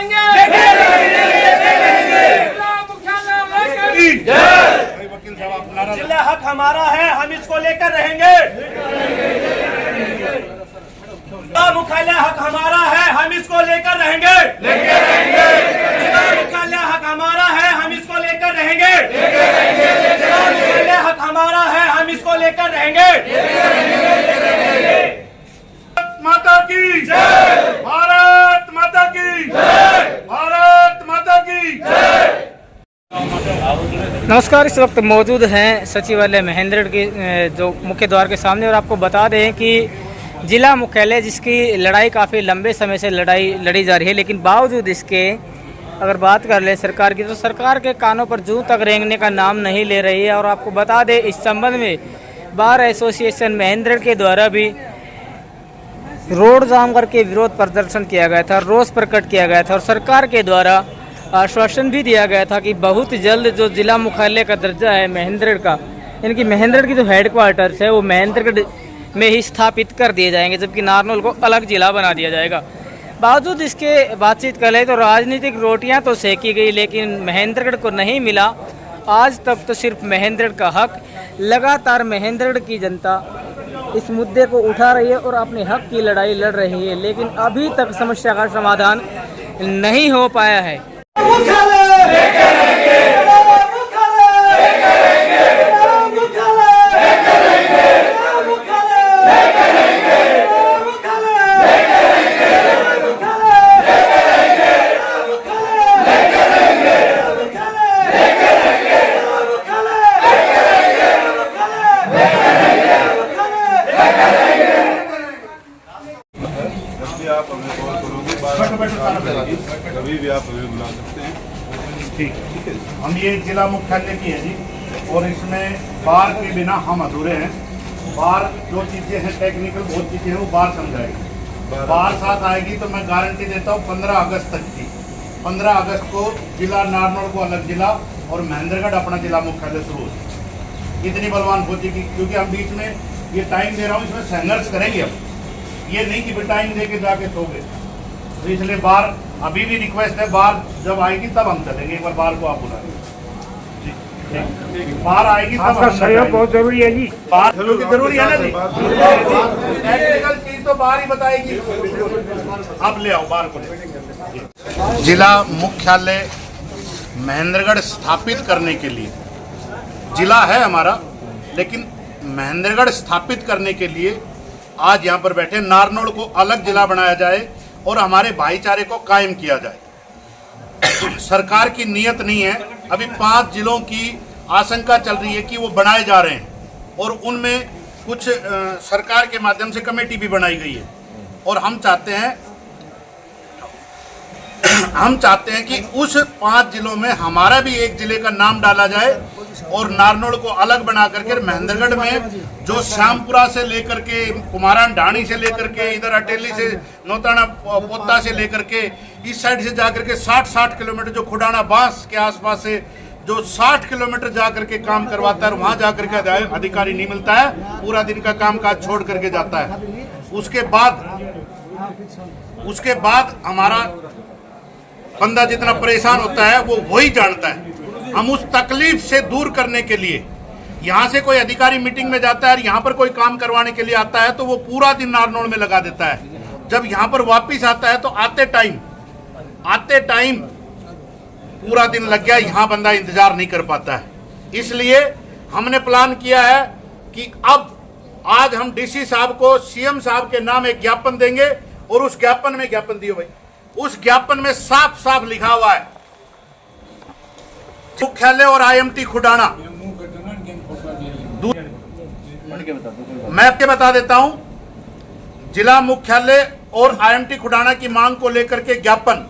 रहेंगे। जिला हक हमारा है, हम इसको लेकर रहेंगे। जिला मुख्यालय हक हमारा है, हम इसको लेकर रहेंगे। जिला मुख्यालय हक हमारा है, हम इसको लेकर रहेंगे। जिला मुख्यालय हक हमारा है, हम इसको लेकर रहेंगे। माता की जय, भारत माता की जय, भारत माता की जय। नमस्कार, इस वक्त मौजूद हैं सचिवालय महेंद्रगढ़ के जो मुख्य द्वार के सामने, और आपको बता दें कि जिला मुख्यालय जिसकी लड़ाई काफ़ी लंबे समय से लड़ी जा रही है, लेकिन बावजूद इसके अगर बात कर ले सरकार की, तो सरकार के कानों पर जूं तक रेंगने का नाम नहीं ले रही है। और आपको बता दें, इस संबंध में बार एसोसिएशन महेंद्रगढ़ के द्वारा भी रोड जाम करके विरोध प्रदर्शन किया गया था, रोष प्रकट किया गया था, और सरकार के द्वारा आश्वासन भी दिया गया था कि बहुत जल्द जो जिला मुख्यालय का दर्जा है महेंद्रगढ़ का, यानी कि महेंद्रगढ़ की जो हेडक्वार्टर्स है वो महेंद्रगढ़ में ही स्थापित कर दिए जाएंगे, जबकि नारनौल को अलग जिला बना दिया जाएगा। बावजूद इसके बातचीत कर ले तो राजनीतिक रोटियां तो सेकी गई, लेकिन महेंद्रगढ़ को नहीं मिला आज तक तो सिर्फ महेंद्रगढ़ का हक। लगातार महेंद्रगढ़ की जनता इस मुद्दे को उठा रही है और अपने हक की लड़ाई लड़ रही है, लेकिन अभी तक समस्या का समाधान नहीं हो पाया है। आप हमें कॉल करोगे, कभी भी आप हमें बुला सकते हैं। ठीक है। हम ये जिला मुख्यालय की है जी, और इसमें बार के बिना हम अधूरे हैं। बार जो चीज़ें हैं टेक्निकल बहुत चीज़ें हैं वो बार समझाएगी। बार साथ आएगी तो मैं गारंटी देता हूँ 15 अगस्त तक की। 15 अगस्त को जिला नारनौल को अलग जिला और महेंद्रगढ़ अपना जिला मुख्यालय शुरू हो जाए। इतनी बलवान फौजी की, क्योंकि हम बीच में ये टाइम दे रहा हूँ, इसमें संघर्ष करेंगे हम, ये नहीं कि टाइम दे के जाके सो गए। तो इसलिए बार अभी भी रिक्वेस्ट है, बार जब आएगी तब हम चलेंगे। एक बार बार को आप बुला बार आएगी तब सहयोग बहुत जरूरी है जी। बार जरूरी है ना जी, टेक्निकल चीज तो बार ही बताएगी। अब ले आओ बार को। जिला मुख्यालय महेंद्रगढ़ स्थापित करने के लिए, जिला है हमारा, लेकिन महेंद्रगढ़ स्थापित करने के लिए आज यहाँ पर बैठे नारनौल को अलग जिला बनाया जाए और हमारे भाईचारे को कायम किया जाए। सरकार की नीयत नहीं है। अभी 5 जिलों की आशंका चल रही है कि वो बनाए जा रहे हैं, और उनमें कुछ सरकार के माध्यम से कमेटी भी बनाई गई है। और हम चाहते हैं कि उस 5 जिलों में हमारा भी एक जिले का नाम डाला जाए, और नारनौल को अलग बना करके महेंद्रगढ़ में जो श्यामपुरा से लेकर के कुमारान ढाणी से लेकर के इधर अटेली से नौताना पोता से लेकर के इस साइड से जाकर के 60 किलोमीटर जो खुडाना बांस के आसपास से जो 60 किलोमीटर जाकर के काम करवाता है, वहां जाकर के अधिकारी नहीं मिलता है, पूरा दिन का काम काज छोड़ करके जाता है। उसके बाद हमारा बंदा जितना परेशान होता है वो वही जानता है। हम उस तकलीफ से दूर करने के लिए, यहाँ से कोई अधिकारी मीटिंग में जाता है और यहाँ पर कोई काम करवाने के लिए आता है तो वो पूरा दिन नारनौल में लगा देता है। जब यहाँ पर वापिस आता है तो आते टाइम पूरा दिन लग गया, यहाँ बंदा इंतजार नहीं कर पाता है। इसलिए हमने प्लान किया है कि अब आज हम डीसी साहब को सीएम साहब के नाम एक ज्ञापन देंगे, और उस ज्ञापन में, ज्ञापन दियो भाई, उस ज्ञापन में साफ साफ लिखा हुआ है मुख्यालय और आईएमटी खुडाना। मैं आपके बता देता हूं, जिला मुख्यालय और आईएमटी खुडाना की मांग को लेकर के ज्ञापन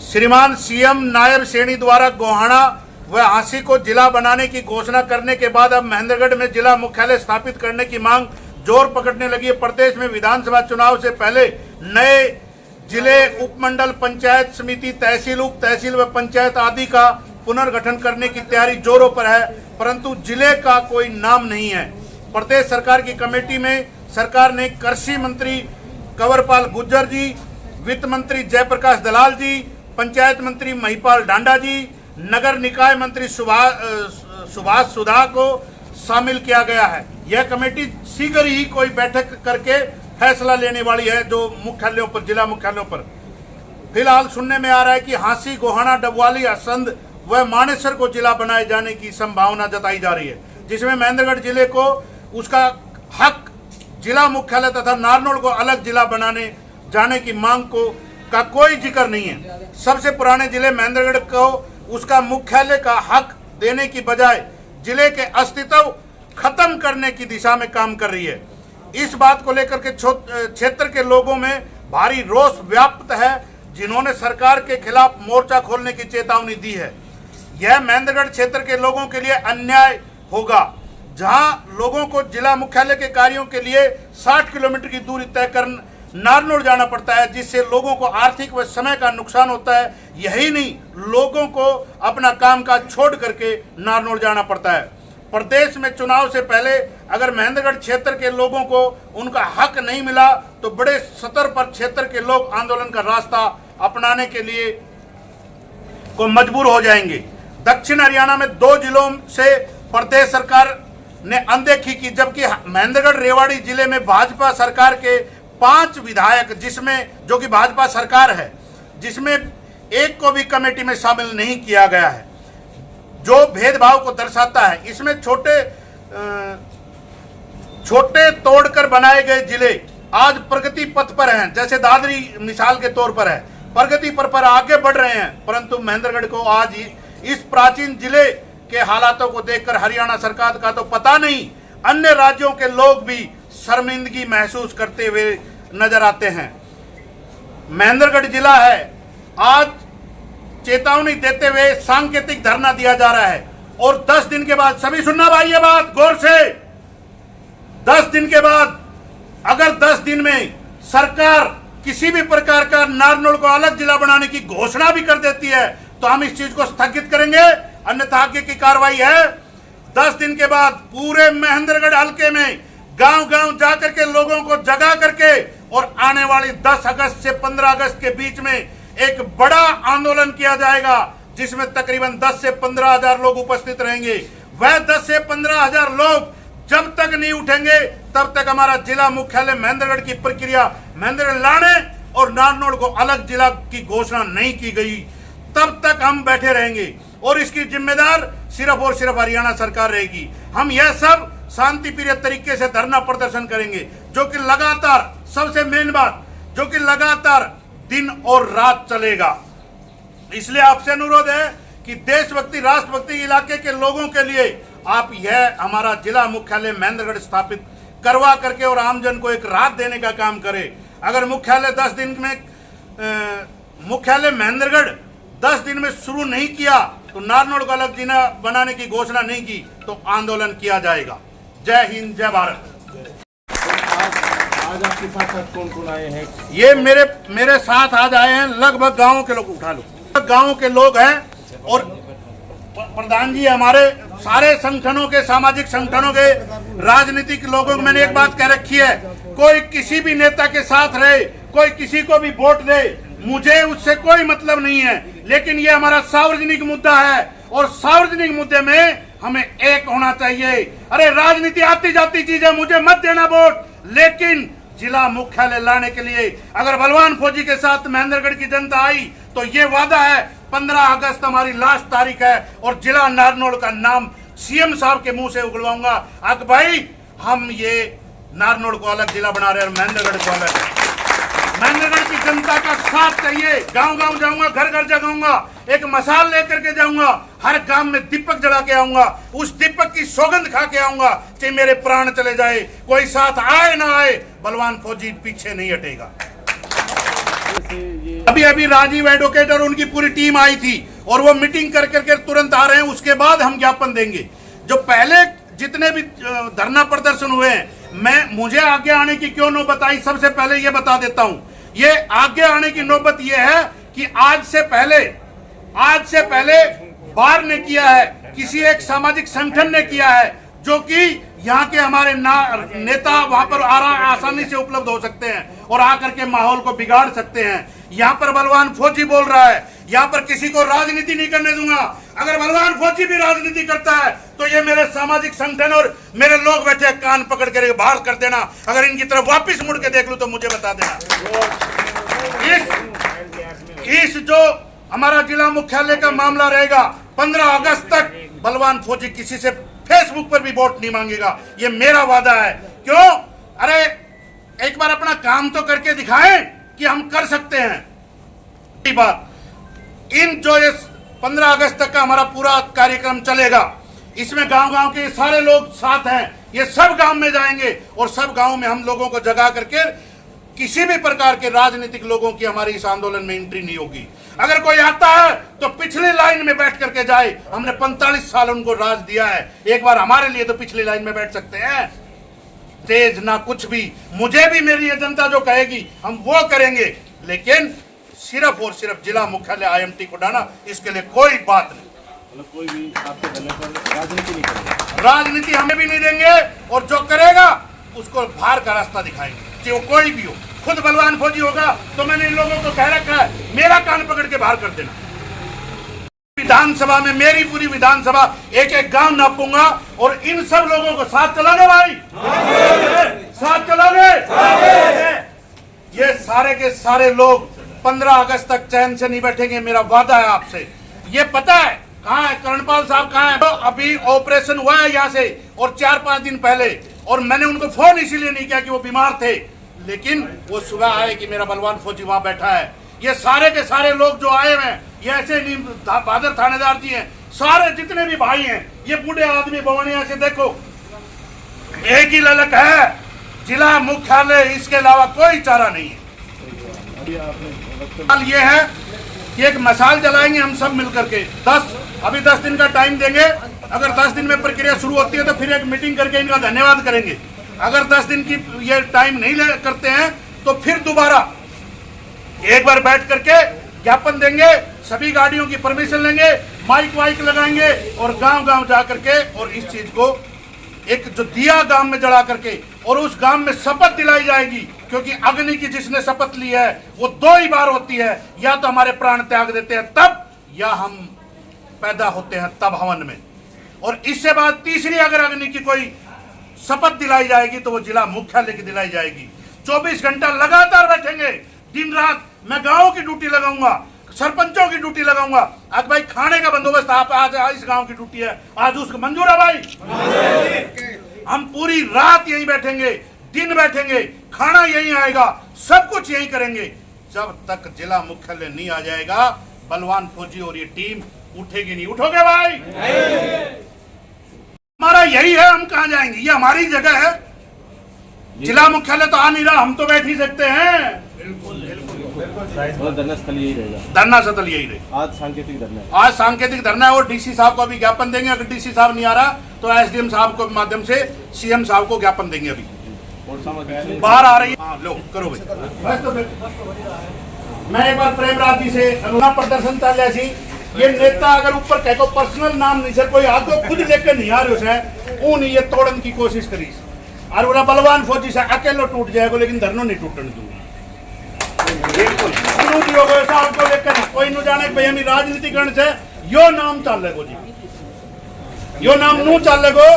श्रीमान सीएम नायब श्रेणी द्वारा गोहाना व आंसी को जिला बनाने की घोषणा करने के बाद अब महेंद्रगढ़ में जिला मुख्यालय स्थापित करने की मांग जोर पकड़ने लगी है। प्रदेश में विधानसभा चुनाव से पहले नए जिले, उपमंडल, पंचायत समिति, तहसील, उप तहसील व पंचायत आदि का पुनर्गठन करने की तैयारी जोरों पर है, परंतु जिले का कोई नाम नहीं है। प्रदेश सरकार की कमेटी में सरकार ने कृषि मंत्री कंवरपाल गुर्जर जी, वित्त मंत्री जयप्रकाश दलाल जी, पंचायत मंत्री महिपाल डांडा जी, नगर निकाय मंत्री सुभाष सुधा को शामिल किया गया है। यह कमेटी शीघ्र ही कोई बैठक करके फैसला लेने वाली है जो मुख्यालयों पर, जिला मुख्यालयों पर। फिलहाल सुनने में आ रहा है कि हांसी, गोहाना, डबवाली, असंध व मानेसर को जिला बनाए जाने की संभावना जताई जा रही है, जिसमें महेंद्रगढ़ जिले को उसका हक जिला मुख्यालय तथा नारनौल को अलग जिला बनाने जाने की मांग का कोई जिक्र नहीं है। सबसे पुराने जिले महेंद्रगढ़ को उसका मुख्यालय का हक देने की बजाय जिले के अस्तित्व खत्म करने की दिशा में काम कर रही है। इस बात को लेकर के क्षेत्र के लोगों में भारी रोष व्याप्त है, जिन्होंने सरकार के खिलाफ मोर्चा खोलने की चेतावनी दी है। यह महेंद्रगढ़ क्षेत्र के लोगों के लिए अन्याय होगा, जहां लोगों को जिला मुख्यालय के कार्यों के लिए 60 किलोमीटर की दूरी तय कर नारनौल जाना पड़ता है, जिससे लोगों को आर्थिक व समय का नुकसान होता है। यही नहीं, लोगों को अपना कामकाज छोड़ करके नारनौल जाना पड़ता है। प्रदेश में चुनाव से पहले अगर महेंद्रगढ़ क्षेत्र के लोगों को उनका हक नहीं मिला तो बड़े स्तर पर क्षेत्र के लोग आंदोलन का रास्ता अपनाने के लिए को मजबूर हो जाएंगे। दक्षिण हरियाणा में 2 जिलों से प्रदेश सरकार ने अनदेखी की, जबकि महेंद्रगढ़ रेवाड़ी जिले में भाजपा सरकार के 5 विधायक, जिसमें जो कि भाजपा सरकार है, जिसमें एक को भी कमेटी में शामिल नहीं किया गया है, जो भेदभाव को दर्शाता है। इसमें छोटे तोड़कर बनाए गए जिले आज प्रगति पथ पर हैं, जैसे दादरी मिसाल के तौर पर है, प्रगति पर आगे बढ़ रहे हैं, परंतु महेंद्रगढ़ को आज इस प्राचीन जिले के हालातों को देखकर हरियाणा सरकार का तो पता नहीं, अन्य राज्यों के लोग भी शर्मिंदगी महसूस करते हुए नजर आते हैं। महेंद्रगढ़ जिला है, आज चेतावनी देते हुए सांकेतिक धरना दिया जा रहा है और 10 दिन के बाद, सभी सुनना भाई ये बात गौर से, 10 दिन के बाद अगर 10 दिन में सरकार किसी भी प्रकार का नारनौल को अलग जिला बनाने की घोषणा भी कर देती है तो हम इस चीज को स्थगित करेंगे, अन्यथा आगे की कार्रवाई है। 10 दिन के बाद पूरे महेंद्रगढ़ हलके में गांव-गांव जाकर के लोगों को जगा करके और आने वाली 10 अगस्त से 15 अगस्त के बीच में एक बड़ा आंदोलन किया जाएगा, जिसमें तकरीबन 10 से 15 हजार लोग उपस्थित रहेंगे। वह 10 से 15 हजार लोग जब तक नहीं उठेंगे तब तक हमारा जिला मुख्यालय महेंद्रगढ़ की प्रक्रिया महेंद्रगढ़ लाने और नारनौल को अलग जिला की घोषणा नहीं की गई, तब तक हम बैठे रहेंगे और इसकी जिम्मेदार सिर्फ और सिर्फ हरियाणा सरकार रहेगी। हम यह सब शांतिप्रिय तरीके से धरना प्रदर्शन करेंगे, जो कि लगातार, सबसे मेन बात, जो कि लगातार दिन और रात चलेगा। इसलिए आपसे अनुरोध है कि देशभक्ति, राष्ट्रभक्ति इलाके के लोगों के लिए आप यह हमारा जिला मुख्यालय महेंद्रगढ़ स्थापित करवा करके और आमजन को एक राहत देने का काम करें। अगर मुख्यालय 10 दिन में मुख्यालय महेंद्रगढ़ 10 दिन में शुरू नहीं किया तो नारनौल को अलग जिला बनाने की घोषणा नहीं की तो आंदोलन किया जाएगा। जय हिंद, जय भारत। आज आपके साथ कौन कौन आए हैं? ये मेरे साथ आज आए हैं लगभग गांवों के लोग, उठा लो, गांवों के लोग हैं और प्रधान जी हमारे सारे संगठनों के, सामाजिक संगठनों के, राजनीतिक लोगों को मैंने एक बात कह रखी है, कोई किसी भी नेता के साथ रहे, कोई किसी को भी वोट दे, मुझे उससे कोई मतलब नहीं है, लेकिन ये हमारा सार्वजनिक मुद्दा है और सार्वजनिक मुद्दे में हमें एक होना चाहिए। अरे राजनीति आती जाती चीज है, मुझे मत देना वोट, लेकिन जिला मुख्यालय लाने के लिए अगर बलवान फौजी के साथ महेंद्रगढ़ की जनता आई तो ये वादा है 15 अगस्त हमारी लास्ट तारीख है और जिला नारनौल का नाम सीएम साहब के मुंह से उगलवाऊंगा। अब भाई हम ये नारनौल को अलग जिला बना रहे हैं और महेंद्रगढ़ को अलग। महेंद्रगढ़ की जनता का साथ चाहिए, गांव गांव जाऊंगा, घर घर जगाऊंगा, एक मसाल लेकर के जाऊंगा, हर गांव में दीपक जला के आऊंगा, उस दीपक की सौगंध खा के आऊंगा, चाहे मेरे प्राण चले जाए, कोई साथ आए ना आए, बलवान फौजी पीछे नहीं हटेगा। अभी अभी राजीव एडवोकेट और उनकी पूरी टीम आई थी और वो मीटिंग कर करके तुरंत आ रहे हैं, उसके बाद हम ज्ञापन देंगे। जो पहले जितने भी धरना प्रदर्शन हुए हैं, मुझे आगे आने की क्यों नौबत आई, सबसे पहले ये बता देता हूं। ये आगे आने की नौबत ये है कि आज से पहले बार ने किया है, किसी एक सामाजिक संगठन ने किया है, जो कि यहाँ के हमारे नेता वहां पर आसानी से उपलब्ध हो सकते हैं और आकर के माहौल को बिगाड़ सकते हैं। यहाँ पर बलवान फौजी बोल रहा है, यहाँ पर किसी को राजनीति नहीं करने दूंगा। अगर बलवान फौजी भी राजनीति करता है तो ये मेरे सामाजिक संगठन और मेरे लोग बैठे कान पकड़ कर बाहर कर देना। अगर इनकी तरफ वापस मुड़ के देख लूं तो मुझे बता देना। इस जो हमारा जिला मुख्यालय का मामला रहेगा, 15 अगस्त तक बलवान फौजी किसी से फेसबुक पर भी वोट नहीं मांगेगा, ये मेरा वादा है। क्यों? अरे एक बार अपना काम तो करके दिखाएं कि हम कर सकते हैं। बात इन जो ये 15 अगस्त तक का हमारा पूरा कार्यक्रम चलेगा, इसमें गांव-गांव के सारे लोग साथ हैं, ये सब गांव में जाएंगे और सब गांव में हम लोगों को जगा करके किसी भी प्रकार के राजनीतिक लोगों की हमारे इस आंदोलन में एंट्री नहीं होगी। अगर कोई आता है तो पिछली लाइन में बैठ करके जाए। हमने 45 साल उनको राज दिया है, एक बार हमारे लिए तो पिछली लाइन में बैठ सकते हैं। तेज ना कुछ भी, मुझे भी मेरी ये जनता जो कहेगी हम वो करेंगे, लेकिन सिर्फ और सिर्फ जिला मुख्यालय IMT को डाना, इसके लिए कोई बात नहीं। कोई भी आपके दल पर राजनीति नहीं करेगा, राजनीति हमें भी नहीं देंगे और जो करेगा उसको बाहर का रास्ता दिखाएंगे, चाहे वो कोई भी हो। खुद बलवान फौजी होगा तो मैंने इन लोगों को कह रखा है, मेरा कान पकड़ के बाहर कर देना। विधानसभा में मेरी पूरी विधानसभा एक एक गांव नापूंगा और इन सब लोगों को साथ चलोगे भाई, साथ चलोगे। ये सारे के सारे लोग 15 अगस्त तक चैन से नहीं बैठेंगे, मेरा वादा है आपसे। ये पता है कहाँ है कर्णपाल साहब, कहाँ है? तो अभी ऑपरेशन हुआ है यहाँ से और 4-5 दिन पहले, और मैंने उनको फोन इसीलिए नहीं किया कि वो बीमार थे, लेकिन वो सुबह आए कि मेरा बलवान फौजी वहां बैठा है। ये सारे के सारे लोग जो आए हैं, ये ऐसे नहीं बहादुर थानेदार जी हैं, सारे जितने भी भाई हैं, ये बूढ़े आदमी बवनिया से देखो, एक ही ललक है, जिला मुख्यालय, इसके अलावा कोई चारा नहीं है। ये है कि एक मसाल जलाएंगे हम सब मिलकर के, 10 दिन का टाइम देंगे। अगर 10 दिन में प्रक्रिया शुरू होती है तो फिर एक मीटिंग करके इनका धन्यवाद करेंगे। अगर 10 दिन की ये टाइम नहीं करते हैं तो फिर दोबारा एक बार बैठ करके ज्ञापन देंगे, सभी गाड़ियों की परमिशन लेंगे, माइक वाइक लगाएंगे और गांव-गांव जा करके और इस चीज को एक जो दिया गांव में जला करके और उस गांव में शपथ दिलाई जाएगी, क्योंकि अग्नि की जिसने शपथ ली है वो 2 ही बार होती है, या तो हमारे प्राण त्याग देते हैं तब, या हम पैदा होते हैं तब हवन में। और इससे बाद तीसरी अगर अग्नि की कोई शपथ दिलाई जाएगी तो वो जिला मुख्यालय की दिलाई जाएगी। 24 घंटा लगातार बैठेंगे, दिन रात। मैं गांव की ड्यूटी लगाऊंगा, सरपंचों की ड्यूटी लगाऊंगा। आज भाई खाने का बंदोबस्त आप आज इस गांव की ड्यूटी है, आज उसको मंजूर है भाई। हम पूरी रात यहीं बैठेंगे, दिन बैठेंगे, खाना यहीं आएगा, सब कुछ यहीं करेंगे। जब तक जिला मुख्यालय नहीं आ जाएगा, बलवान फौजी और ये टीम उठेगी नहीं। उठोगे भाई? हमारा यही है, हम कहां जाएंगे? ये हमारी जगह है। जिला मुख्यालय तो आ नहीं रहा, हम तो बैठ ही सकते हैं। धरना स्थल यही रहेगा, धरना स्थल यही रहेगा। आज सांकेतिक धरना है, आज सांकेतिक धरना है और डीसी साहब को अभी ज्ञापन देंगे। अगर डीसी साहब नहीं आ रहा तो SDM साहब को माध्यम से CM साहब को ज्ञापन देंगे। अभी बाहर आ रही है, लो करो भाई। तो मैं एक बार प्रेमराज जी से प्रदर्शन चल रही, ये नेता अगर ऊपर कह को पर्सनल नाम नहीं सर, कोई आगे खुद लेकर नहीं आ रहे है, ऊन ये तोड़न की कोशिश करी और बोला बलवान फौजी से अकेलो टूट जाएगा, लेकिन धरनो नहीं टूटने दूंगा। आपको लेकर कोई न जाने भाई हम राजनीति करने से यो नाम चल रहे जी, यो नाम नू चल रहे,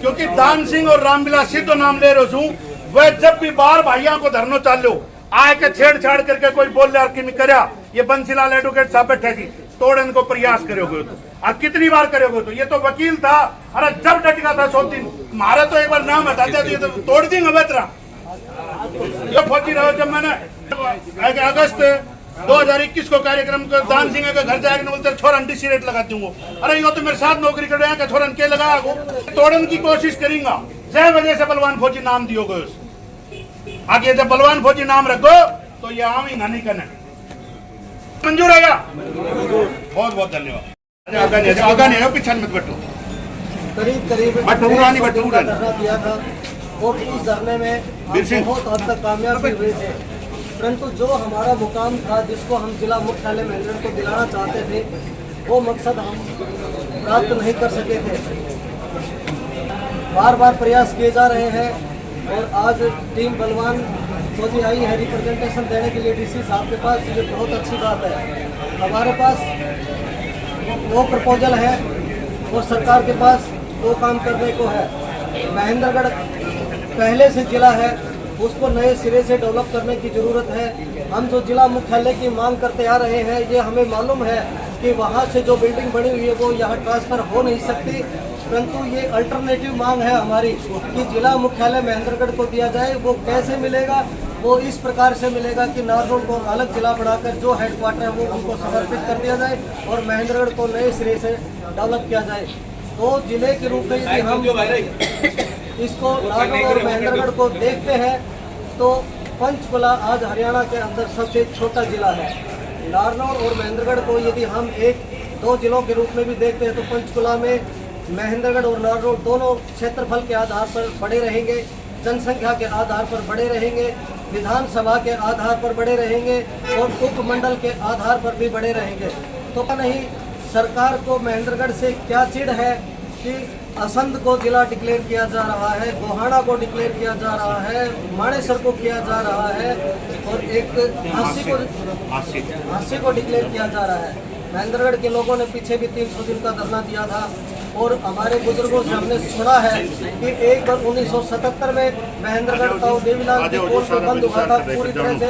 क्योंकि दान सिंह और रामविलास सिद्धो नाम ले रहे हूँ। वह जब भी बाहर भाइयों को धरनो चालो आए के छेड़छाड़ करके कोई बोल रहा करया, ये बंसीलाल एडवोकेट साहब बैठे जी, तोड़ने को प्रयास करोगे तो और कितनी बार करोगे? तो ये तो वकील था, अरे जब डटका था 100 दिन, हमारा तो एक बार नाम हटा दिया तो ये तो तोड़ देंगे बेतरा। ये फौजी रहो। जब मैंने अगस्त 2021 को कार्यक्रम को दान सिंह के घर जाकर बोलते छोरन DC रेट लगा दूंगा, अरे यो तो मेरे साथ नौकरी कर रहे हैं, छोरन के लगा तोड़न की कोशिश करेंगे। जय वजह से बलवान फौजी नाम दियोगे, आगे जब बलवान फौजी नाम रखो तो ये आम ही नहीं करना। मंजूर है क्या? बहुत बहुत धन्यवाद। आगा नहीं है, पीछे मत बैठो, करीब बटूरा नहीं बटूरा धरना दिया था और उस धरने में हम बहुत हद तक कामयाब भी हुए थे, परंतु जो हमारा मुकाम था, जिसको हम जिला मुख्यालय मेहंद्रगढ़ को दिलाना चाहते थे, वो मकसद हम प्राप्त नहीं कर सके थे। बार बार प्रयास किए जा रहे हैं और आज टीम बलवान फौजी आई है रिप्रेजेंटेशन देने के लिए डीसी साहब के पास। ये बहुत अच्छी बात है। हमारे पास 2 प्रपोजल है और सरकार के पास 2 काम करने को है। महेंद्रगढ़ पहले से जिला है, उसको नए सिरे से डेवलप करने की ज़रूरत है। हम जो जिला मुख्यालय की मांग करते आ रहे हैं, ये हमें मालूम है कि वहाँ से जो बिल्डिंग बनी हुई है वो यहाँ ट्रांसफ़र हो नहीं सकती, परंतु ये अल्टरनेटिव मांग है हमारी कि जिला मुख्यालय महेंद्रगढ़ को दिया जाए। वो कैसे मिलेगा? वो इस प्रकार से मिलेगा कि नारनौल को अलग जिला बनाकर जो हेडक्वार्टर है वो उनको समर्पित कर दिया जाए और महेंद्रगढ़ को नए सिरे से डेवलप किया जाए। तो जिले के रूप में यदि हम इसको नारनौल और महेंद्रगढ़ को देखते हैं तो पंचकुला आज हरियाणा के अंदर सबसे छोटा जिला है। नारनौल और महेंद्रगढ़ को यदि हम 1-2 जिलों के रूप में भी देखते हैं तो पंचकुला में महेंद्रगढ़ और नारनौल दोनों क्षेत्रफल के आधार पर बड़े रहेंगे, जनसंख्या के आधार पर बड़े रहेंगे, विधानसभा के आधार पर बड़े रहेंगे और उपमंडल के आधार पर भी बड़े रहेंगे। तो नहीं, सरकार को महेंद्रगढ़ से क्या चिढ़ है कि असंध को जिला डिक्लेयर किया जा रहा है, गोहाना को डिक्लेयर किया जा रहा है, मानेसर को किया जा रहा है और एक हांसी को डिक्लेयर किया जा रहा है। महेंद्रगढ़ के लोगों ने पीछे भी 300 दिन का धरना दिया था और हमारे बुजुर्गों से हमने सुना है कि एक बार 1977 में महेंद्रगढ़ का देवीलाल की कॉल पर बंद हुआ था पूरी तरह से,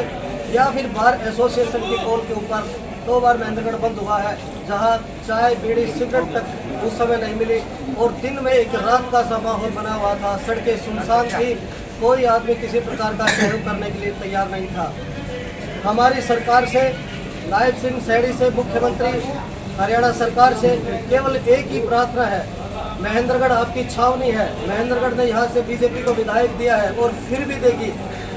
या फिर बार एसोसिएशन की कॉल के ऊपर 2 बार महेंद्रगढ़ बंद हुआ है, जहां चाय बीड़ी सिगरेट तक उस समय नहीं मिली और दिन में एक रात का सा माहौल बना हुआ था। सड़कें सुनसान थी, कोई आदमी किसी प्रकार का सहयोग करने के लिए तैयार नहीं था। हमारी सरकार से, नायब सिंह सैनी से, मुख्यमंत्री हरियाणा सरकार से केवल एक ही प्रार्थना है, महेंद्रगढ़ आपकी छावनी है। महेंद्रगढ़ ने यहाँ से बीजेपी को विधायक दिया है और फिर भी देगी,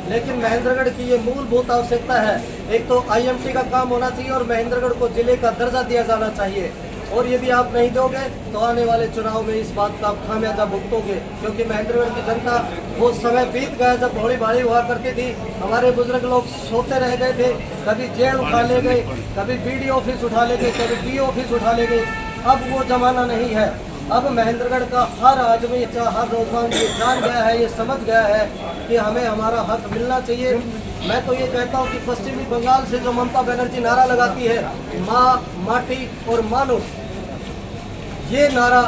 लेकिन महेंद्रगढ़ की ये मूलभूत आवश्यकता है। एक तो IMT का काम होना चाहिए और महेंद्रगढ़ को जिले का दर्जा दिया जाना चाहिए। और यदि आप नहीं दोगे तो आने वाले चुनाव में इस बात का आप खामियाजा भुगतोगे, क्योंकि महेंद्रगढ़ की जनता, वो समय बीत गया जब भोली भाड़ी हुआ करती थी। हमारे बुजुर्ग लोग सोते रह गए थे, कभी जेल उठा ले गए, कभी BD ऑफिस उठा ले गए, कभी DO ऑफिस उठा ले गए। अब वो जमाना नहीं है। अब महेंद्रगढ़ का हर आदमी, हर नौजवान ये जान गया है, ये समझ गया है कि हमें हमारा हक मिलना चाहिए। मैं तो ये कहता हूँ कि पश्चिमी बंगाल से जो ममता बनर्जी नारा लगाती है, माँ, माटी और मानुष, ये नारा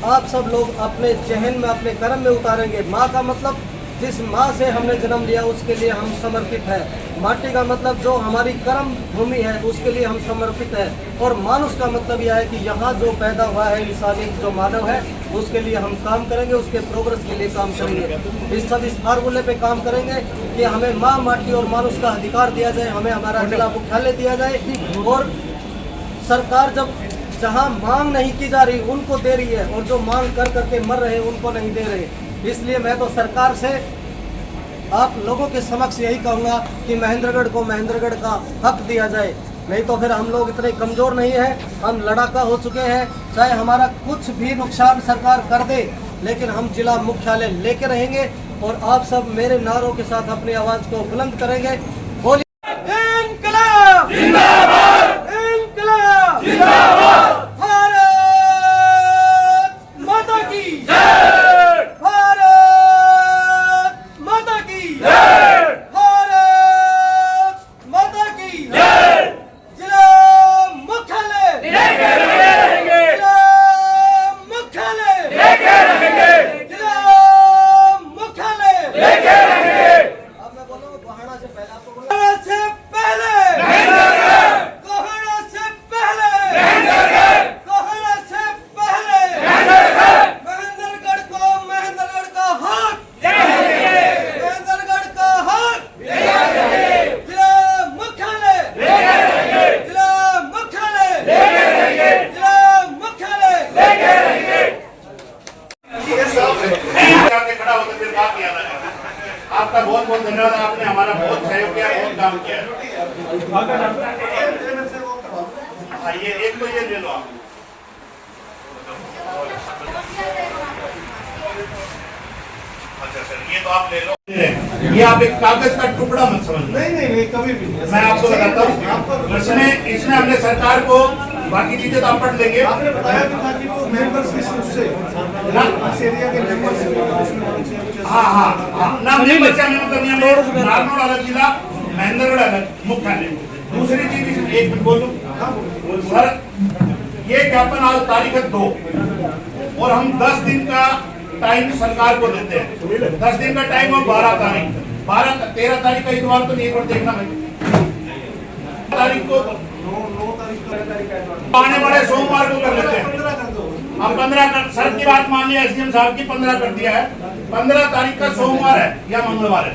आप सब लोग अपने जहन में, अपने कर्म में उतारेंगे। माँ का मतलब जिस माँ से हमने जन्म लिया उसके लिए हम समर्पित हैं। माटी का मतलब जो हमारी कर्म भूमि है उसके लिए हम समर्पित हैं। और मानुष का मतलब यह है कि यहाँ जो पैदा हुआ है इंसानी जो मानव है उसके लिए हम काम करेंगे, उसके प्रोग्रेस के लिए काम करेंगे। इस फार्मूले पे काम करेंगे कि हमें माँ, माटी और मानुष का अधिकार दिया जाए, हमें हमारा जिला मुख्यालय दिया जाए। और सरकार जब जहाँ मांग नहीं की जा रही उनको दे रही है और जो मांग कर करके मर रहे उनको नहीं दे रहे। इसलिए मैं तो सरकार से आप लोगों के समक्ष यही कहूँगा कि महेंद्रगढ़ को महेंद्रगढ़ का हक दिया जाए, नहीं तो फिर हम लोग इतने कमज़ोर नहीं हैं। हम लड़ाका हो चुके हैं, चाहे हमारा कुछ भी नुकसान सरकार कर दे, लेकिन हम जिला मुख्यालय लेके रहेंगे और आप सब मेरे नारों के साथ अपनी आवाज़ को बुलंद करेंगे। बोलिए इंकलाब जिंदाबाद, इंकलाब जिंदाबाद, भारत माता की जय, भारत माता की जय, भारत माता की जय। जिला मुख्यालय लेके रहेंगे, जिला मुख्यालय लेके रहेंगे, जिला मुख्यालय लेके रहेंगे। अब मैं बोलूँ गोहाना से पहले, आपको गोहाना से पहले महेंद्रगढ़, गोहाना से पहले महेंद्रगढ़, गोहाना से पहले महेंद्रगढ़, महेंद्रगढ़ को महेंद्रगढ़ का हक देंगे, महेंद्रगढ़ का हक देंगे, जिला मुख्यालय लेके रहेंगे, जिला मुख्यालय लेके रहेंगे, जिला मुख्यालय लेके रहेंगे। आके खड़ा होकर फिर बात किया था। आपका बहुत बहुत धन्यवाद, आपने हमारा बहुत सहयोग किया, बहुत काम किया। ये एक तो ये ले लो आप। अच्छा सर, ये तो आप ले लो। ये आप एक कागज का टुकड़ा मत समझना। नहीं, कभी भी मैं आपको बताता हूँ, इसमें अपने सरकार को बाकी चीजें तो आप पढ़ लेंगे। आपने बताया भी था कि वो मेंबर्स से इस एरिया के मेंबर्स हाँ ना मेंबर से हमें मतलब नहीं नारनौल अलग जिला महेंद्रगढ़ अलग मुख्यालय। दूसरी चीज एक मिनट बोलूं सर, ये ज्ञापन आज तारीख है 2 और हम 10 दिन का टाइम सरकार को देते हैं। 10 दिन का टाइम और 13 तारीख का इतवार तो नहीं, एक बार देखना भाई तारीख को आने वाले सोमवार को कर लेते हैं। अब 15 सर की बात मान लिया, एसडीएम साहब की 15 कर दिया है, 15 तारीख का सोमवार है या मंगलवार है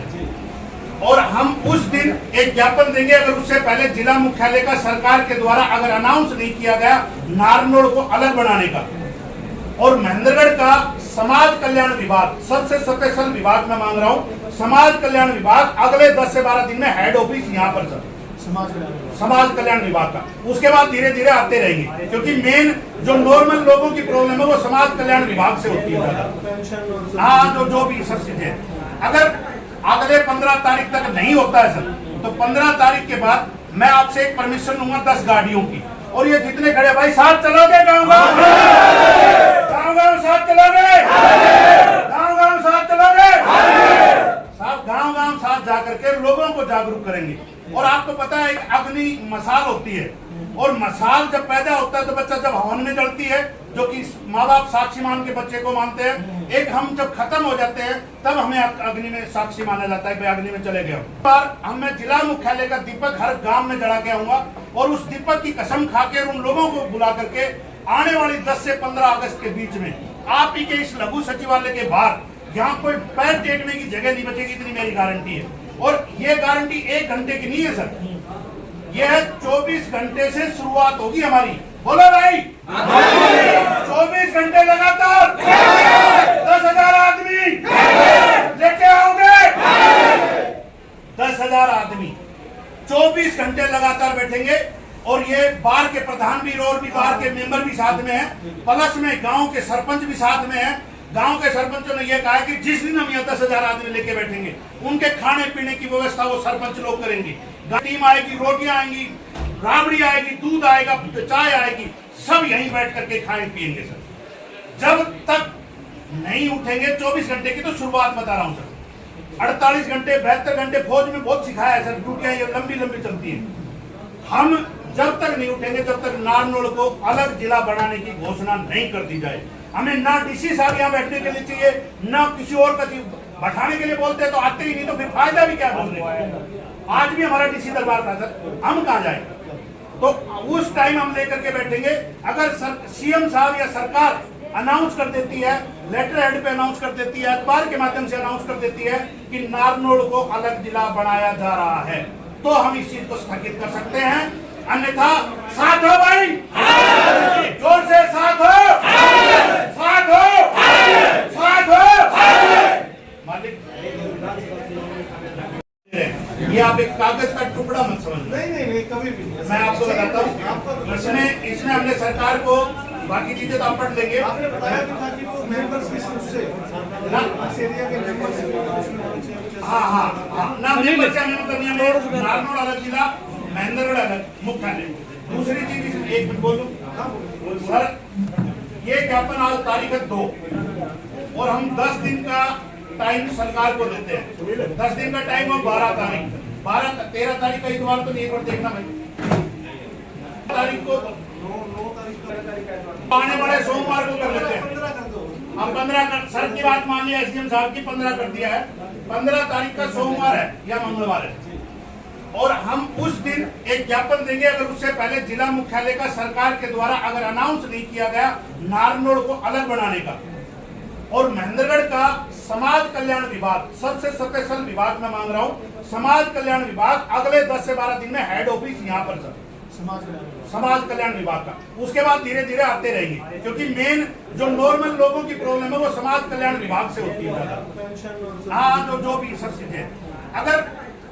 और हम उस दिन एक ज्ञापन देंगे। अगर उससे पहले जिला मुख्यालय का सरकार के द्वारा अगर अनाउंस नहीं किया गया नारनौल को अलग बनाने का, और महेंद्रगढ़ का समाज कल्याण विभाग सबसे स्पेशल विभाग में मांग रहा हूं, समाज कल्याण विभाग अगले 10 से 12 दिन में हेड ऑफिस यहाँ पर सर समाज कल्याण विभाग का, उसके बाद धीरे धीरे आते रहेंगे क्योंकि मेन जो नॉर्मल लोगों की प्रॉब्लम है वो समाज कल्याण विभाग से होती है। हाँ जो भी सब चीजें अगर अगले 15 तारीख तक नहीं होता है सर, तो 15 तारीख के बाद मैं आपसे एक परमिशन लूंगा 10 गाड़ियों की, और ये जितने खड़े भाई साथ चलोगे, गाँव गाँव साथ चलोगे, गाँव साथ चलोगे, साथ गाँव साथ जाकर के लोगों को जागरूक करेंगे। और आपको पता है एक अग्नि मसाल होती है, और मसाल जब पैदा होता है तो बच्चा जब हवन में जलती है, जो कि माँ बाप साक्षी मान के बच्चे को मानते हैं, एक हम जब खत्म हो जाते हैं तब हमें अग्नि में साक्षी माना जाता है कि अग्नि में चले गए। बार मैं जिला मुख्यालय का दीपक हर गांव में जला के आऊंगा और उस दीपक की कसम खाकर उन लोगों को बुला करके आने वाली 10 से 15 अगस्त के बीच में आप ही के इस लघु सचिवालय के बाहर यहाँ कोई पैर टेकने की जगह नहीं बचेगी, इतनी मेरी गारंटी है। और ये गारंटी 1 घंटे की नहीं है सर, यह 24 घंटे से शुरुआत होगी हमारी। बोलो भाई 24 घंटे लगातार 10,000 आदमी लेके आओगे, 10,000 आदमी 24 घंटे लगातार बैठेंगे। और ये बार के प्रधान भी और भी बार के मेंबर भी साथ में हैं, प्लस में गांव के सरपंच भी साथ में हैं। गांव के सरपंचों ने यह कहा कि जिस दिन हम यहाँ 10,000 आदमी लेके बैठेंगे उनके खाने पीने की व्यवस्था वो सरपंच लोग करेंगे। टीम आएगी, रोटियां आएंगी, राबड़ी आएगी, दूध आएगा, चाय आएगी, सब यहीं बैठ करके खाएं पिएंगे सर। जब तक नहीं उठेंगे 24 घंटे की तो शुरुआत बता रहा हूं सर, 48 घंटे 72 घंटे फौज में बहुत सिखाया है सर, ड्यूटियां ये लंबी लंबी चलती है। हम जब तक नहीं उठेंगे जब तक नारनौल को अलग जिला बनाने की घोषणा नहीं कर दी जाए। हमें ना डीसी साहब यहाँ बैठने के लिए चाहिए, ना किसी और का बैठाने के लिए बोलते हैं तो आते ही नहीं, तो फिर फायदा भी क्या बोलने का। आज भी हमारा डीसी दरबार था सर, हम कहाँ जाए, तो उस टाइम हम लेकर के बैठेंगे। अगर सीएम साहब या सरकार अनाउंस कर देती है, लेटर हेड पे अनाउंस कर देती है, अखबार के माध्यम से अनाउंस कर देती है कि नारनौल को अलग जिला बनाया जा रहा है, तो हम इस चीज को स्थगित कर सकते हैं। अन्यथा साथ हो भाई, जोर से साथ हो, साथ हो, साथ हो मालिक। ये आप एक कागज का टुकड़ा मत समझना, नहीं कभी भी मैं आपको बताता हूँ। इसने हमने सरकार को बाकी चीजें तो आप पढ़ लेंगे। आपने बताया भी था कि वो मेंबर्स से इस एरिया के मेंबर्स हाँ ना मेंबर से हमें मतलब नहीं नारनौल अलग जिला महेंद्रगढ़ अलग मुख्यालय। दूसरी चीज एक मिनट बोलूं सर, ये ज्ञापन आज तारीख है 2 और हम 10 दिन का टाइम सरकार को देते हैं। 10 दिन का टाइम और 13 तारीख का इतवार तो नहीं, एक बार देखना भाई तारीख को आने वाले सोमवार को कर लेते हैं। अब 15 सर की बात मान लिया, एसडीएम साहब की 15 कर दिया है, 15 तारीख का सोमवार है या मंगलवार है और हम उस दिन एक ज्ञापन देंगे। अगर उससे पहले जिला मुख्यालय का सरकार के द्वारा अगर अनाउंस नहीं किया गया नारनौल को अलग बनाने का, और महेंद्रगढ़ का समाज कल्याण विभाग सबसे स्पेशल विभाग में मांग रहा हूं, समाज कल्याण विभाग अगले 10 से 12 दिन में हेड ऑफिस यहाँ पर सर समाज कल्याण विभाग का, उसके बाद धीरे धीरे आते रहेंगे क्योंकि मेन जो नॉर्मल लोगों की प्रॉब्लम है वो समाज कल्याण विभाग से होती है। हाँ जो भी सब चीजें अगर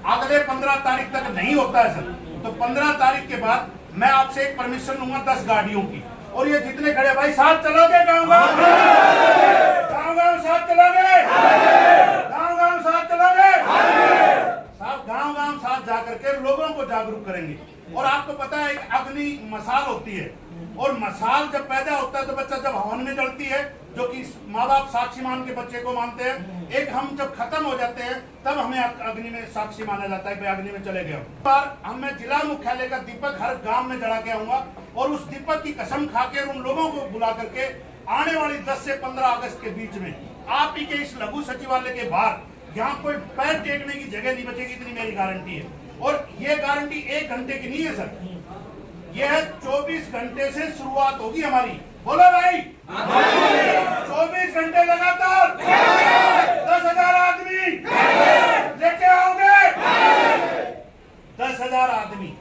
अगले 15 तारीख तक नहीं होता है सर, तो 15 तारीख के बाद मैं आपसे एक परमिशन लूंगा 10 गाड़ियों की, और ये जितने खड़े भाई साथ चलोगे, गाँव साथ चलोगे, गाँव साथ चलोगे, साथ गाँव साथ जाकर के लोगों को जागरूक करेंगे। और आपको पता है एक अग्नि मसाल होती है, और मसाल जब पैदा होता है तो बच्चा जब हवन में जलती है, जो कि माँ बाप साक्षी मान के बच्चे को मानते हैं, एक हम जब खत्म हो जाते हैं तब हमें अग्नि में साक्षी माना जाता है कि अग्नि में चले गए। बार मैं जिला मुख्यालय का दीपक हर गांव में जला के आऊंगा और उस दीपक की कसम खा के उन लोगों को बुला करके आने वाली 10 से 15 अगस्त के बीच में आप ही के इस लघु सचिवालय के बाहर यहाँ कोई पैर टेकने की जगह नहीं बचेगी, इतनी मेरी गारंटी है। और ये गारंटी 1 घंटे की नहीं है सर, यह 24 घंटे से शुरुआत होगी हमारी। बोलो भाई, 24 घंटे लगातार 10,000 आदमी लेके आओगे। 10,000 आदमी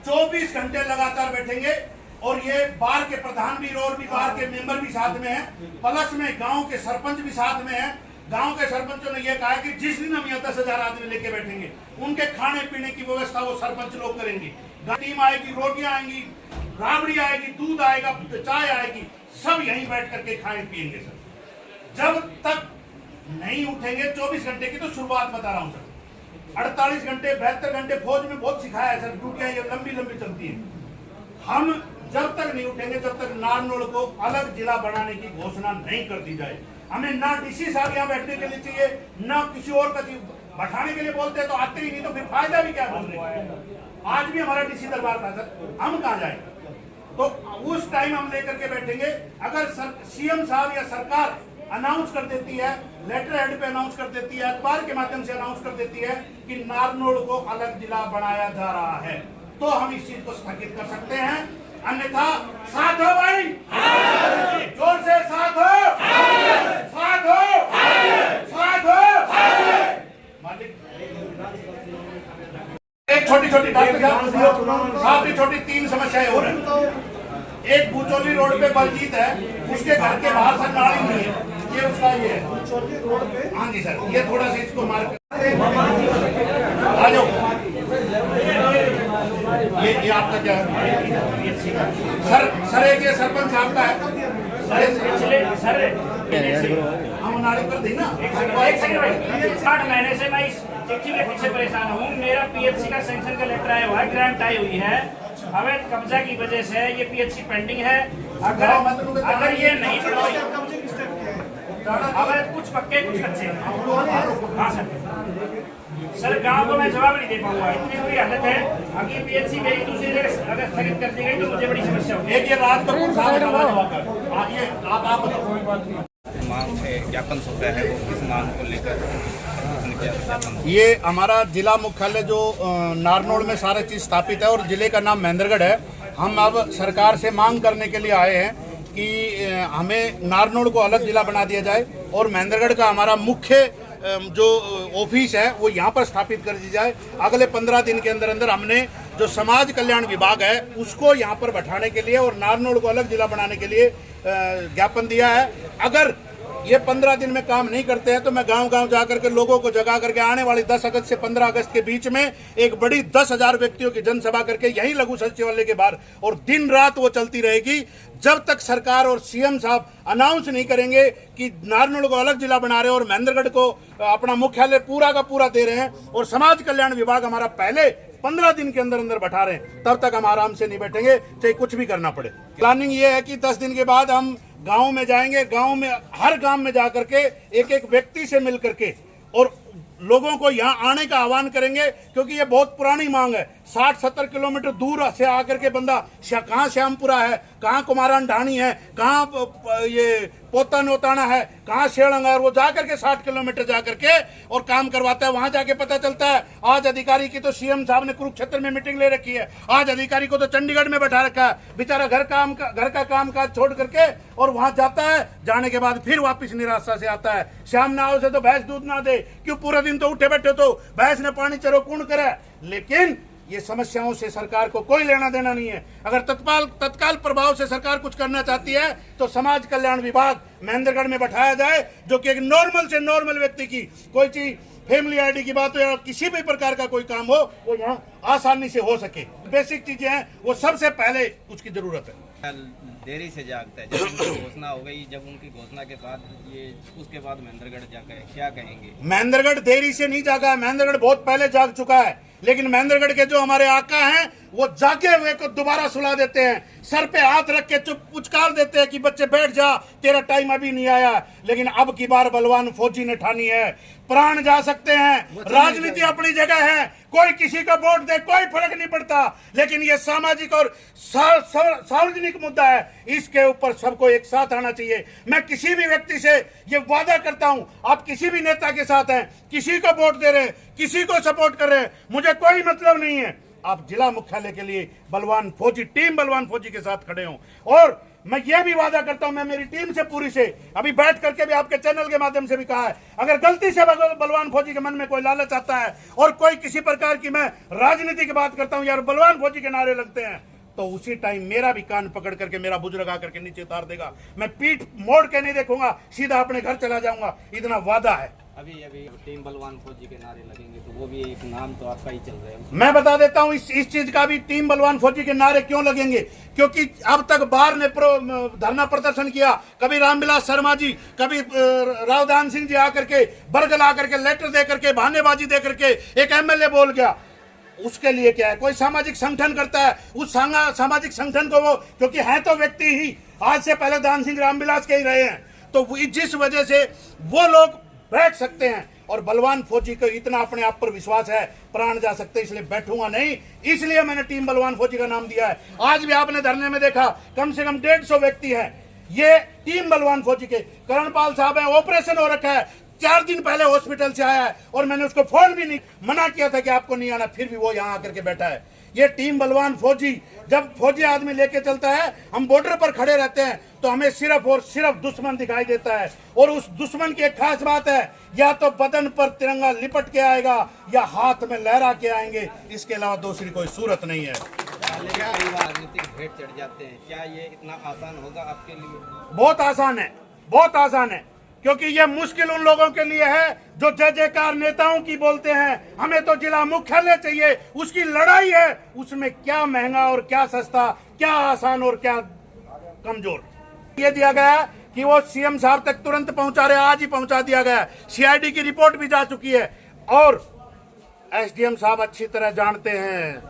24 घंटे लगातार बैठेंगे और ये बार के प्रधान भी और भी बार के मेंबर भी साथ में हैं, प्लस में गांव के सरपंच भी साथ में हैं। गांव के सरपंचों ने यह कहा कि जिस दिन हम यहाँ 10,000 आदमी लेके बैठेंगे उनके खाने पीने की व्यवस्था वो सरपंच लोग करेंगे। टीम आएगी, रोटियां आएंगी, राबड़ी आएगी, दूध आएगा, चाय आएगी, सब यहीं बैठ करके खाएं पिएंगे सर। जब तक नहीं उठेंगे 24 घंटे की तो शुरुआत बता रहा हूँ सर। 48 घंटे 72 घंटे फौज में बहुत सिखाया है सर, ड्यूटियां ये लंबी लंबी चलती है। हम जब तक नहीं उठेंगे जब तक नारनौल को अलग जिला बनाने की घोषणा नहीं कर दी जाए। हमें ना डीसी साहब यहाँ बैठने के लिए चाहिए, ना किसी और का बैठाने के लिए बोलते हैं तो आते ही नहीं, तो फिर फायदा भी क्या बोल रहे। आज भी हमारा डीसी दरबार था सर, हम कहाँ जाए? तो उस टाइम हम लेकर के बैठेंगे। अगर सीएम साहब या सरकार अनाउंस कर देती है, लेटर हेड पे अनाउंस कर देती है, अखबार के माध्यम से अनाउंस कर देती है कि नारनौल को अलग जिला बनाया जा रहा है, तो हम इस चीज को स्थगित कर सकते हैं। अन्यथा साथ हो भाई, जोर से साथ हो, साथ हो, साथ हो। मालिक एक छोटी छोटी छोटी 3 समस्याएं हो रही हैं। एक बुचौली रोड पे बलजीत है, उसके घर के बाहर से नाली नहीं है, ये उसका ये है। हाँ जी सर, ये थोड़ा सा इसको मार आ जाओ। ये आपका क्या है सर? एक ये सरपंच साहब का है सर। हम नाली पर दी ना 60 महीने से मैं इस चिट्ठी के पीछे परेशान हूँ। मेरा पीएचसी का सैंक्शन का लेटर आया हुआ है, ग्रांट आई हुई है। अवैध कब्जा की वजह से ये पीएचसी पेंडिंग है। अगर ये नहीं अवैध कुछ पक्के कुछ कच्चे। हाँ सर, गांव को मैं जवाब नहीं दे पाऊंगा, इतनी बुरी हालत है। अगर पीएचसी मेरी दूसरी जगह अगर स्थगित कर दी गई तो मुझे बड़ी समस्या होगी। एक ये राज कपूर साहब आप बताओ मांग है, ज्ञापन सौंपा है, वो किस मांग को लेकर? ये हमारा जिला मुख्यालय जो नारनौल में सारी चीज स्थापित है और जिले का नाम महेंद्रगढ़ है। हम अब सरकार से मांग करने के लिए आए हैं कि हमें नारनौल को अलग जिला बना दिया जाए और महेंद्रगढ़ का हमारा मुख्य जो ऑफिस है वो यहाँ पर स्थापित कर दी जाए। अगले 15 दिन के अंदर अंदर हमने जो समाज कल्याण विभाग है उसको यहाँ पर बैठाने के लिए और नारनौल को अलग जिला बनाने के लिए ज्ञापन दिया है। अगर ये 15 दिन में काम नहीं करते हैं तो मैं गांव-गांव जाकर के लोगों को जगा करके आने वाली 10 अगस्त से 15 अगस्त के बीच में एक बड़ी 10,000 व्यक्तियों की जनसभा करके यही लघु सचिवालय के बाहर, और दिन रात वो चलती रहेगी जब तक सरकार और सीएम साहब अनाउंस नहीं करेंगे कि नारनौल को अलग जिला बना रहे हैं और महेंद्रगढ़ को अपना मुख्यालय पूरा का पूरा दे रहे हैं और समाज कल्याण विभाग हमारा पहले 15 दिन के अंदर अंदर बैठा रहे हैं, तब तक हम आराम से नहीं बैठेंगे, चाहे कुछ भी करना पड़े। प्लानिंग ये है कि 10 दिन के बाद हम गांव में जाएंगे, गांव में हर गांव में जाकर के एक एक व्यक्ति से मिल करके और लोगों को यहाँ आने का आह्वान करेंगे, क्योंकि ये बहुत पुरानी मांग है। 60-70 किलोमीटर दूर से आकर के बंदा कहाँ श्यामपुरा है, कहाँ कुमारान ढाणी है, कहाँ ये पोता नोताना है, कहाँ शेड़ंगा, वो जाकर के 60 किलोमीटर जाकर के और काम करवाता है। वहां जाके पता चलता है आज अधिकारी की तो सीएम साहब ने कुरुक्षेत्र में मीटिंग ले रखी है, आज अधिकारी को तो चंडीगढ़ में बैठा रखा है। बेचारा घर का काम काज छोड़ करके और वहां जाता है, जाने के बाद फिर वापिस निराशा से आता है। शाम ना हो से तो भैंस दूध ना दे, क्यों पूरा दिन तो उठे बैठे तो भैंस ने पानी चरो कौन करे। लेकिन ये समस्याओं से सरकार को कोई लेना देना नहीं है। अगर तत्काल प्रभाव से सरकार कुछ करना चाहती है तो समाज कल्याण विभाग महेंद्रगढ़ में बैठाया जाए, जो कि एक नॉर्मल से नॉर्मल व्यक्ति की कोई चीज फैमिली आईडी की बात हो या किसी भी प्रकार का कोई काम हो वो यहाँ आसानी से हो सके। बेसिक चीजें हैं वो सबसे पहले उसकी जरूरत है। देरी से जागता है। जब उनकी घोषणा हो गई, जब उनकी घोषणा के बाद ये उसके बाद महेंद्रगढ़ जाकर क्या कहेंगे? महेंद्रगढ़ देरी से नहीं जागा है, महेंद्रगढ़ बहुत पहले जाग चुका है। लेकिन महेंद्रगढ़ के जो हमारे आका हैं वो जागे हुए को दोबारा सुला देते हैं, सर पे हाथ रख के चुप पुचकार देते हैं कि बच्चे बैठ जा, तेरा टाइम अभी नहीं आया। लेकिन अब की बार बलवान फौजी ने ठानी है, प्राण जा सकते हैं, राजनीति अपनी जगह है, कोई किसी को वोट दे कोई फर्क नहीं पड़ता, लेकिन ये सामाजिक और सार्वजनिक मुद्दा है, इसके ऊपर सबको एक साथ आना चाहिए। मैं किसी भी व्यक्ति से ये वादा करता हूं, आप किसी भी नेता के साथ हैं, किसी को वोट दे रहे हैं, किसी को सपोर्ट कर रहे हैं, मुझे कोई मतलब नहीं है, आप जिला मुख्यालय के लिए बलवान फौजी, टीम बलवान फौजी के साथ खड़े हों। और मैं ये भी वादा करता हूं, मैं मेरी टीम से पूरी से अभी बैठ करके भी आपके चैनल के माध्यम से भी कहा है, अगर गलती से बलवान फौजी के मन में कोई लालच आता है और कोई किसी प्रकार की मैं राजनीति की बात करता हूं यार बलवान फौजी के नारे लगते हैं, तो उसी टाइम मेरा भी कान पकड़ करके मेरा बुजुर्ग आकर के नीचे उतार देगा, मैं पीठ मोड़ के नहीं देखूंगा, सीधा अपने घर चला जाऊंगा, इतना वादा है। अभी टीम बलवान फौजी के नारे लगेंगे तो वो भी एक नाम तो आपका ही चल रहा है। मैं बता देता हूं इस चीज का भी, टीम बलवान फौजी के नारे क्यों लगेंगे, क्योंकि अब तक बाहर ने धरना प्रदर्शन किया, कभी रामविलास शर्मा जी, कभी रावदान सिंह जी आकर के बरगल आकर के लेटर दे करके बहानेबाजी दे करके एक एमएलए बोल गया, उसके लिए क्या है, कोई सामाजिक संगठन करता है, उस सामाजिक संगठन को वो, क्योंकि है तो व्यक्ति ही, आज से पहले दान सिंह रामविलास के ही रहे हैं, तो जिस वजह से वो लोग बैठ सकते हैं। और बलवान फौजी को इतना अपने आप पर विश्वास है, प्राण जा सकते, इसलिए बैठूंगा नहीं, इसलिए मैंने टीम बलवान फौजी का नाम दिया है। आज भी आपने धरने में देखा कम से कम 150 व्यक्ति हैं, ये टीम बलवान फौजी के। करणपाल साहब है, ऑपरेशन हो रखा है, 4 दिन पहले हॉस्पिटल से आया है और मैंने उसको फोन भी नहीं मना किया था कि आपको नहीं आना, फिर भी वो यहाँ आकर के बैठा है। ये टीम बलवान फौजी, जब फौजी आदमी लेके चलता है, हम बॉर्डर पर खड़े रहते हैं तो हमें सिर्फ और सिर्फ दुश्मन दिखाई देता है, और उस दुश्मन की एक खास बात है, या तो बदन पर तिरंगा लिपट के आएगा या हाथ में लहरा के आएंगे, इसके अलावा दूसरी कोई सूरत नहीं है। कई बार राजनीतिक भेंट चढ़ जाते हैं, क्या ये इतना आसान होगा आपके लिए? बहुत आसान है, बहुत आसान है, क्योंकि ये मुश्किल उन लोगों के लिए है जो जय जयकार नेताओं की बोलते हैं, हमें तो जिला मुख्यालय चाहिए, उसकी लड़ाई है, उसमें क्या महंगा और क्या सस्ता, क्या आसान और क्या कमजोर। ये दिया गया कि वो सीएम साहब तक तुरंत पहुंचा रहे, आज ही पहुंचा दिया गया, सीआईडी की रिपोर्ट भी जा चुकी है, और एसडीएम साहब अच्छी तरह जानते हैं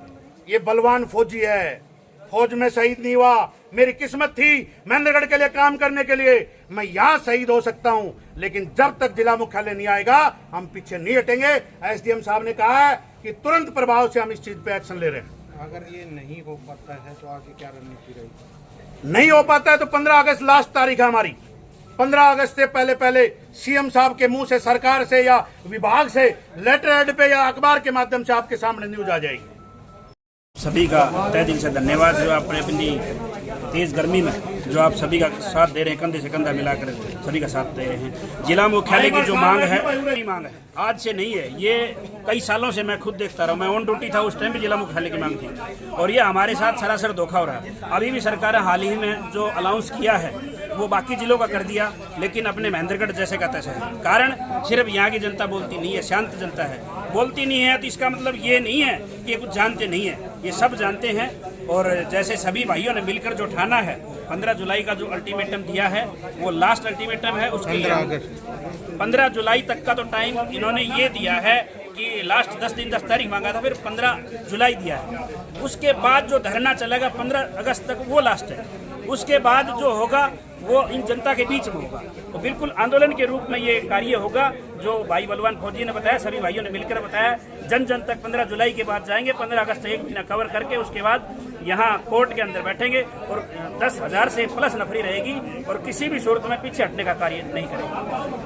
ये बलवान फौजी है, फौज में शहीद नहीं हुआ, मेरी किस्मत थी महेंद्रगढ़ के लिए काम करने के लिए, मैं यहाँ शहीद हो सकता हूँ, लेकिन जब तक जिला मुख्यालय नहीं आएगा हम पीछे नहीं हटेंगे। एसडीएम साहब ने कहा है कि तुरंत प्रभाव से हम इस चीज पे एक्शन ले रहे हैं। अगर ये नहीं हो पाता है तो आगे क्या रणनीति रहेगी? नहीं हो पाता है तो 15 अगस्त लास्ट तारीख है हमारी, 15 अगस्त से पहले सीएम साहब के मुंह से, सरकार से या विभाग से लेटर हेड पे या अखबार के माध्यम से आपके सामने न्यूज आ जाएगी। सभी का तहे दिल से धन्यवाद, जो आपने अपनी तेज गर्मी में जो आप सभी का साथ दे रहे हैं, कंधे से कंधा मिलाकर सभी का साथ दे रहे हैं। जिला मुख्यालय की जो मांग है, मांग है आज से नहीं है, ये कई सालों से मैं खुद देखता रहा हूँ, मैं ऑन ड्यूटी था उस टाइम भी जिला मुख्यालय की मांग थी, और ये हमारे साथ सरासर धोखा हो रहा है। अभी भी सरकार ने हाल ही में जो अलाउंस किया है वो बाकी जिलों का कर दिया, लेकिन अपने महेंद्रगढ़ जैसे का तैसे है। कारण सिर्फ यहाँ की जनता बोलती नहीं है, शांत जनता है, बोलती नहीं है, तो इसका मतलब ये नहीं है कि कुछ जानते नहीं है, ये सब जानते हैं। और जैसे सभी भाइयों ने मिलकर जो ठाना है, 15 जुलाई का जो अल्टीमेटम दिया है वो लास्ट अल्टीमेटम है, उसके लिए 15 जुलाई तक का तो टाइम इन्होंने ये दिया है कि लास्ट 10 दिन 10 तारीख मांगा था, फिर 15 जुलाई दिया है। उसके बाद जो धरना चलेगा 15 अगस्त तक वो लास्ट है, उसके बाद जो होगा वो इन जनता के बीच में होगा, तो बिल्कुल आंदोलन के रूप में ये कार्य होगा जो भाई बलवान फौजी ने बताया, सभी भाइयों ने मिलकर बताया। जन जन तक 15 जुलाई के बाद जाएंगे, 15 अगस्त से 1 महीना कवर करके उसके बाद यहाँ कोर्ट के अंदर बैठेंगे और 10,000 से प्लस नफरी रहेगी और किसी भी सूरत में पीछे हटने का कार्य नहीं करेंगे।